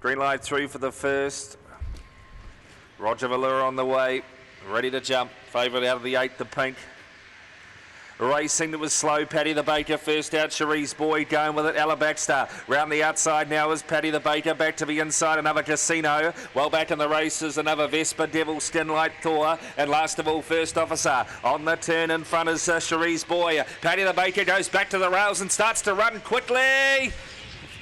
Green light through for the first. Roger Valera on the way, ready to jump. Favourite out of the 8, the pink. Racing that was slow, Paddy the Baker first out, Cherise Boyd going with it, Ella Baxter. Round the outside now is Paddy the Baker, back to the inside, another Casino. Well back in the races, another Vespa, Devil Skin Light Thor, and last of all, First Officer. On the turn in front is Cherise Boyd. Paddy the Baker goes back to the rails and starts to run quickly.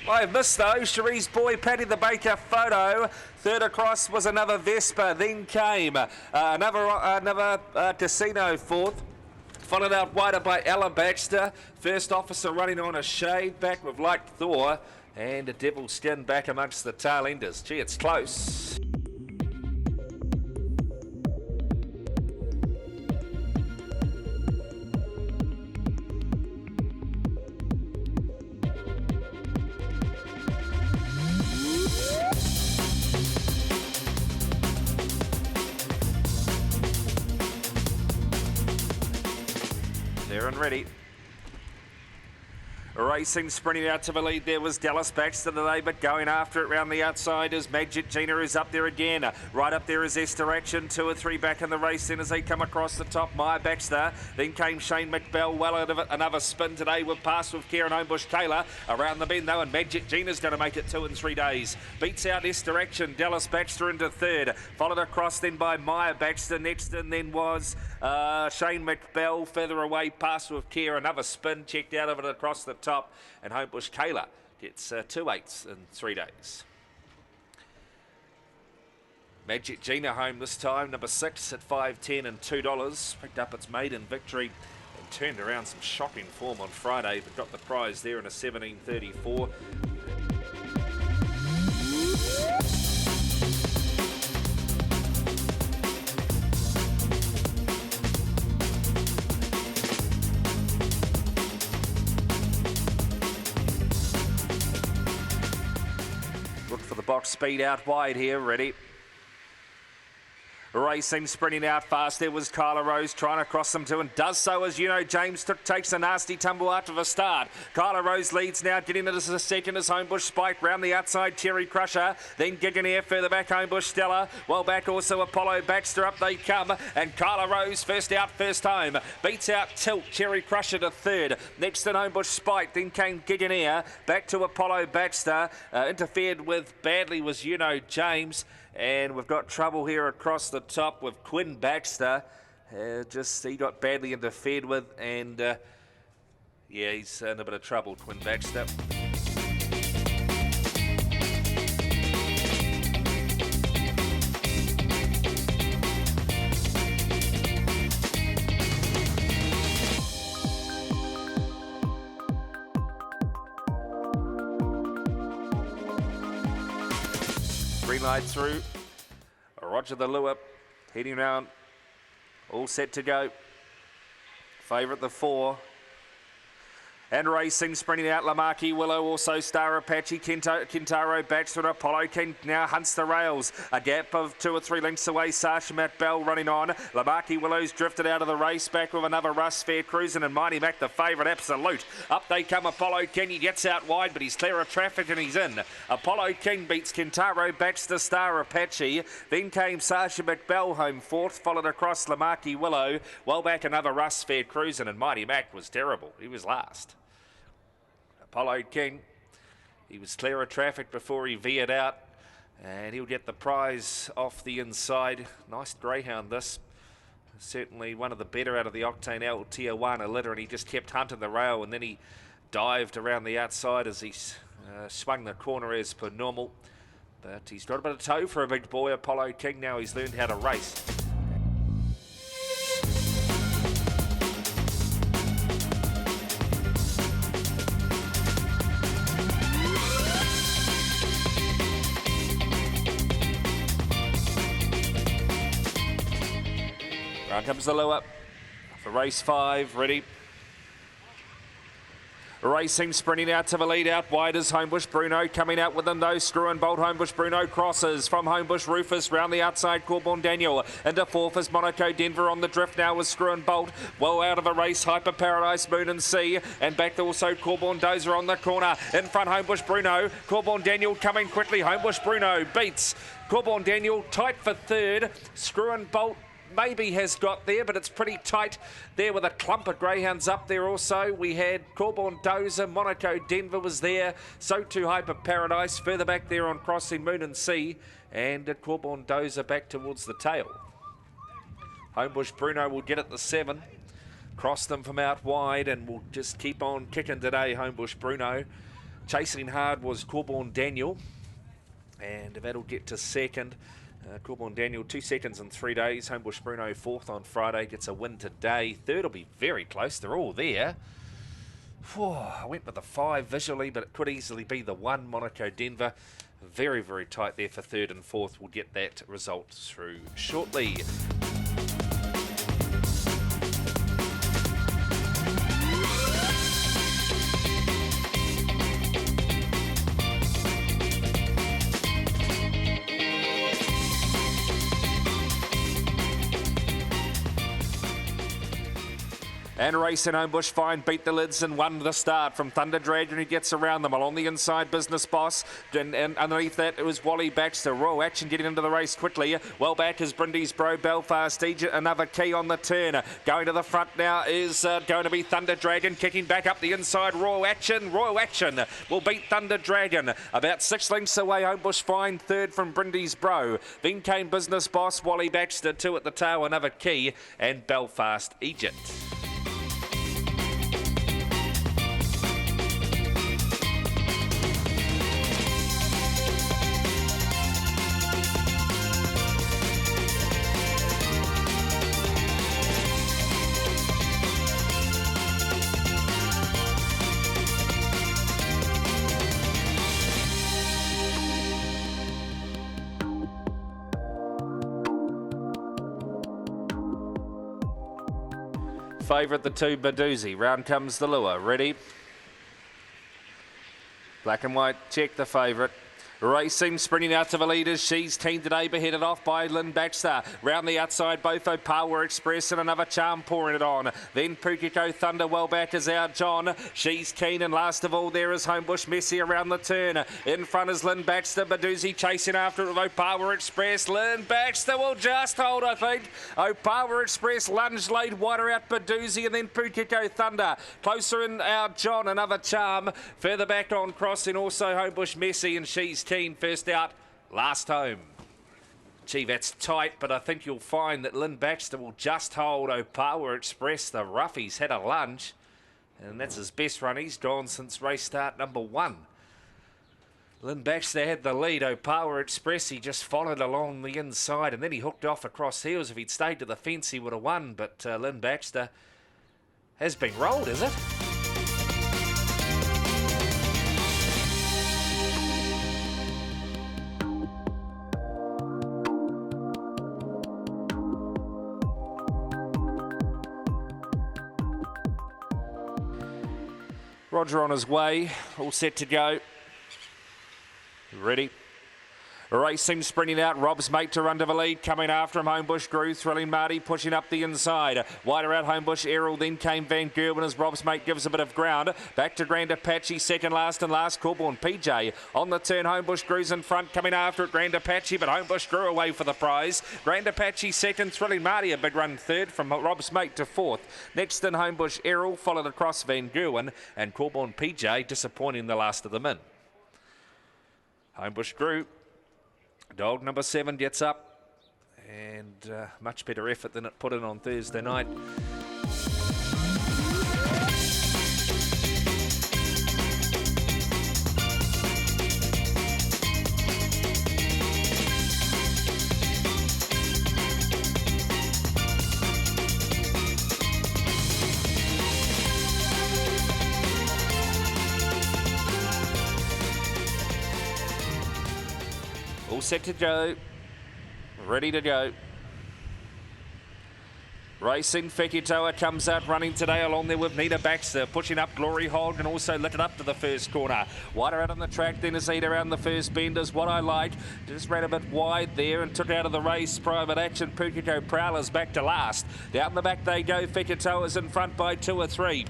I've missed though, Cherise Boyd, Paddy the Baker photo. Third across was another Vespa, then came another Casino fourth. Followed out wider by Ella Baxter. First Officer running on a shade, back with Light Thor. And a Devil Skin back amongst the tail enders. Gee, it's close. There and ready. Racing, sprinting out to the lead there was Dallas Baxter today, but going after it round the outside is Magic Gina, who's up there again. Right up there is Esther Action, 2 or 3 back in the race then as they come across the top. Maya Baxter, then came Shane McBell, well out of it. Another spin today with Pass with Care and Homebush Kayla around the bend though, and Magic Gina's going to make it 2 in 3 days. Beats out Esther Action, Dallas Baxter into third. Followed across then by Maya Baxter. Next in then was Shane McBell, further away Pass with Care, another spin, checked out of it across the top, and Homebush Kayla gets 2 8s in 3 days. Magic Gina home this time, number 6 at $5.10 and $2. Picked up its maiden victory and turned around some shocking form on Friday, but got the prize there in a 17.34. Box speed out wide here, ready. Racing, sprinting out fast. There was Kyla Rose trying to cross them too, and does so as you know. James takes a nasty tumble after the start. Kyla Rose leads now, getting it as a second as Homebush Spike. Round the outside, Cherry Crusher. Then Giganeer further back, Homebush Stella. Well back also Apollo Baxter. Up they come, and Kyla Rose first out, first home. Beats out Tilt, Cherry Crusher to third. Next in Homebush Spike. Then came Giganeer. Back to Apollo Baxter. Interfered with badly was you know James. And we've got trouble here across the top with Quinn Baxter. He got badly interfered with, and yeah, he's in a bit of trouble, Quinn Baxter. Green light through. Roger the Lure heading round. All set to go. Favourite the 4. And racing, sprinting out, Lamaki Willow, also Star Apache, Kintaro Baxter and Apollo King now hunts the rails. A gap of 2 or 3 lengths away, Sasha Matt Bell running on. Lamaki Willow's drifted out of the race, back with another Russ Fair cruising, and Mighty Mac the favourite, absolute. Up they come, Apollo King, he gets out wide, but he's clear of traffic and he's in. Apollo King beats Kintaro Baxter, Star Apache. Then came Sasha McBell home 4th, followed across Lamaki Willow. Well back another Russ Fair cruising, and Mighty Mac was terrible. He was last. Apollo King, he was clear of traffic before he veered out, and he'll get the prize off the inside. Nice greyhound this. Certainly one of the better out of the Octane L Tijuana litter, and he just kept hunting the rail, and then he dived around the outside as he swung the corner as per normal. But he's got a bit of toe for a big boy, Apollo King. Now he's learned how to race. Round comes the Lure for race 5, ready. Racing, sprinting out to the lead. Out wide is Homebush Bruno. Coming out with them though, Screw and Bolt. Homebush Bruno crosses from Homebush Rufus round the outside. Corborn Daniel into fourth is Monaco Denver on the drift now with Screw and Bolt. Well out of the race, Hyper Paradise, Moon and Sea. And back also Corborn Dozer on the corner. In front, Homebush Bruno. Corborn Daniel coming quickly. Homebush Bruno beats Corborn Daniel, tight for third. Screw and Bolt maybe has got there, but it's pretty tight there with a clump of greyhounds up there also. We had Corborn Dozer, Monaco Denver was there, so too Hyper Paradise. Further back there on crossing Moon and Sea, and Corborn Dozer back towards the tail. Homebush Bruno will get at the 7, cross them from out wide, and will just keep on kicking today, Homebush Bruno. Chasing hard was Corborn Daniel, and that'll get to second. Corborn Daniel 2 seconds in 3 days. Homebush Bruno 4th on Friday, gets a win today. Third will be very close, they're all there. I went with the 5 visually, but it could easily be the 1, Monaco Denver. Very, very tight there for 3rd and 4th. We'll get that result through shortly. And racing Homebush Fine beat the lids and won the start from Thunder Dragon, who gets around them along the inside. Business Boss, and underneath that it was Wally Baxter. Royal Action getting into the race quickly. Well back is Brindy's Bro, Belfast Egypt, another key on the turn. Going to the front now is going to be Thunder Dragon, kicking back up the inside. Royal Action will beat Thunder Dragon. About 6 lengths away, Homebush Fine 3rd from Brindy's Bro. Then came Business Boss, Wally Baxter 2 at the tail, another key, and Belfast Egypt. Favourite the 2, Badoozy. Round comes the lure. Ready? Black and white, check the favourite. Racing, sprinting out to the leaders. She's keen today, beheaded off by Lynn Baxter. Round the outside, both Power Express and another charm pouring it on. Then Pukiko Thunder, well back is our John. She's keen, and last of all there is Homebush Messi around the turn. In front is Lynn Baxter. Badoozy chasing after it with Power Express. Lynn Baxter will just hold, I think. Power Express lunge laid wider out Badoozy, and then Pukiko Thunder. Closer in our John, another charm. Further back on crossing also Homebush Messi, and she's keen. First out, last home. Gee, that's tight, but I think you'll find that Lynn Baxter will just hold Power Express. The roughies had a lunge, and that's his best run he's gone since race start number 1. Lynn Baxter had the lead. Power Express, he just followed along the inside, and then he hooked off across heels. If he'd stayed to the fence, he would have won, but Lynn Baxter has been rolled, is it? Roger on his way, all set to go. Ready? Racing, sprinting out, Rob's mate to run to the lead, coming after him, Homebush Grew, Thrilling Marty pushing up the inside. Wider out Homebush Errol, then came Van Gerwen as Rob's mate gives a bit of ground. Back to Grand Apache, second last and last, Corborn PJ. On the turn, Homebush Grew's in front, coming after it, Grand Apache, but Homebush Grew away for the prize. Grand Apache second, Thrilling Marty a big run third from Rob's mate to 4th. Next in Homebush Errol, followed across Van Gerwen, and Corborn PJ disappointing the last of them in. Homebush Grew. Dog number 7 gets up, and much better effort than it put in on Thursday night. All set to go, ready to go. Racing, Fekitoa comes out running today along there with Nina Baxter, pushing up Glory Hog and also lit it up to the first corner. Wider out on the track then as Eda around the first bend is What I Like. Just ran a bit wide there and took out of the race. Private Action, Pukiko Prowlers back to last. Down the back they go, Fekitoa's in front by 2 or 3.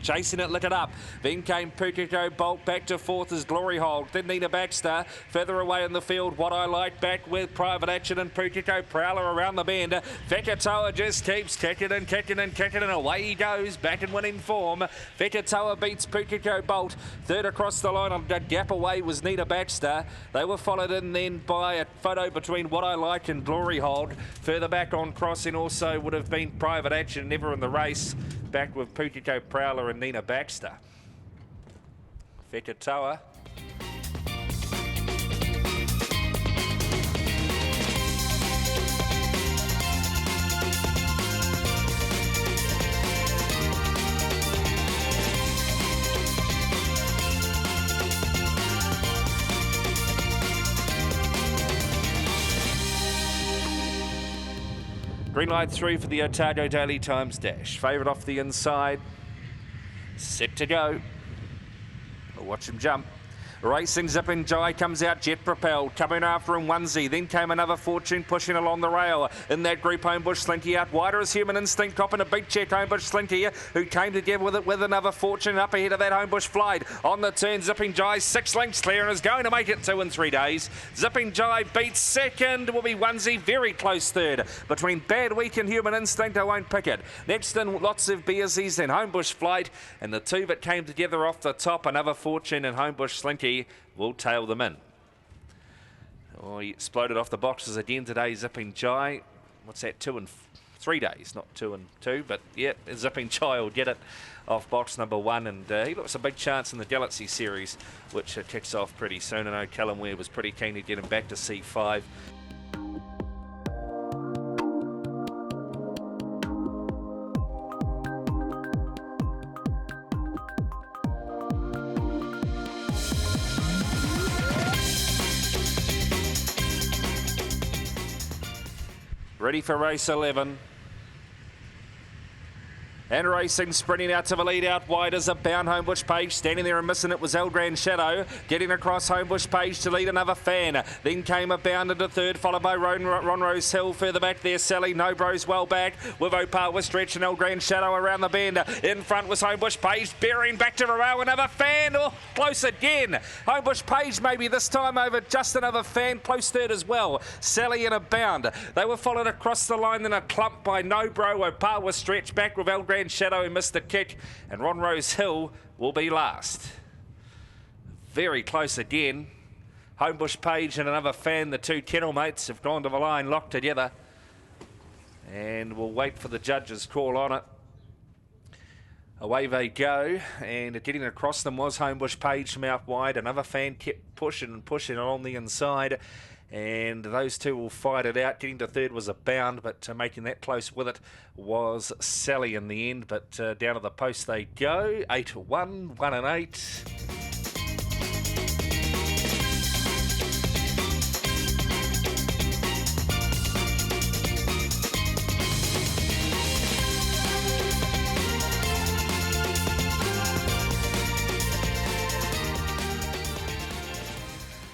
Chasing it, lit it up. Then came Pukiko Bolt. Back to fourth is Glory Hog. Then Nina Baxter. Further away in the field, What I Like back with Private Action and Pukiko Prowler around the bend. Fekitoa just keeps kicking and kicking and kicking, and away he goes. Back in winning form. Fekitoa beats Pukiko Bolt. Third across the line on a gap away was Nina Baxter. They were followed in then by a photo between What I Like and Glory Hog. Further back on crossing also would have been Private Action, never in the race. Back with Pukiko Prowler and Nina Baxter. Fekitoa. Green light through for the Otago Daily Times Dash. Favourite off the inside. Set to go. We'll watch him jump. Racing, Zippin' Jai comes out jet propelled, coming after him onesie. Then came another Fortune pushing along the rail. In that group, Homebush Slinky out wider as Human Instinct, copping a big check. Homebush Slinky, who came together with it with another Fortune up ahead of that Homebush Flight. On the turn, Zipping Jai 6 lengths clear and is going to make it 2 in 3 days. Zipping Jai beats second, will be onesie, very close third. Between Bad Week and Human Instinct, I won't pick it. Next in, lots of Beersies, then Homebush Flight, and the two that came together off the top, another Fortune and Homebush Slinky, will tail them in. Oh, he exploded off the boxes again today, Zipping Jai. What's that, 2 in 3 days, not 2 in 2, but yeah, Zipping Jai will get it off box number 1, and he looks a big chance in the Galaxy Series, which kicks off pretty soon. I know Callum Ware was pretty keen to get him back to C5. Ready for race 11. And racing, sprinting out to the lead, out wide as a bound Homebush Page. Standing there and missing it was El Grand Shadow. Getting across Homebush Page to lead another fan. Then came a bound into third, followed by Ron Rose Hill. Further back there, Sally No Bros well back. With Opal was Stretch and El Grand Shadow around the bend. In front was Homebush Page, bearing back to the rail. Another fan, oh, close again. Homebush Page maybe this time over just another fan, close third as well. Sally in a bound. They were followed across the line, then a clump by No Bro. Opal was Stretch back with El Grand Shadow, who missed the kick, and Ron Rose Hill will be last. Very close again. Homebush Page and another fan, the two kennel mates, have gone to the line locked together, and we'll wait for the judge's call on it. Away they go, and getting across them was Homebush Page from out wide. Another fan kept pushing and pushing along the inside, and those two will fight it out. Getting to third was a bound, but making that close with it was Sally in the end. But down to the post they go. 8-1, 1 and 8.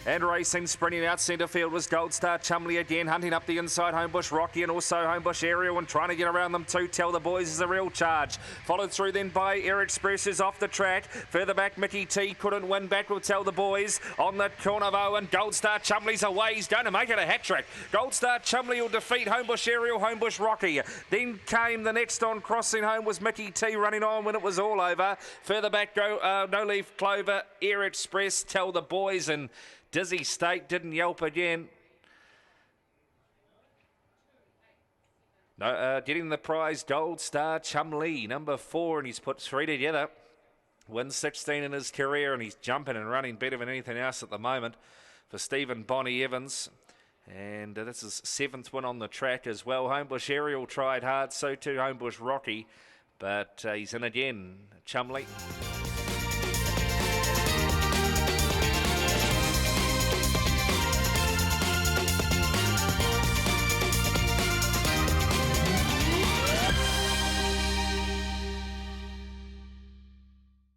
And racing, sprinting out centre field was Gold Star Chumley again, hunting up the inside Homebush Rocky and also Homebush Aerial and trying to get around them too. Tell the Boys is a real charge. Followed through then by Air Express is off the track. Further back, Mickey T couldn't win back with Tell the Boys. On the corner though, and Gold Star Chumley's away. He's going to make it a hat-trick. Gold Star Chumley will defeat Homebush Aerial, Homebush Rocky. Then came the next on crossing home was Mickey T running on when it was all over. Further back go No Leaf Clover, Air Express, Tell the Boys, and Dizzy State didn't yelp again. No, getting the prize, Gold Star Chumley, number 4, and he's put 3 together. Wins 16 in his career, and he's jumping and running better than anything else at the moment for Stephen Bonnie Evans. And this is 7th win on the track as well. Homebush Aerial tried hard, so too Homebush Rocky, but he's in again, Chumley.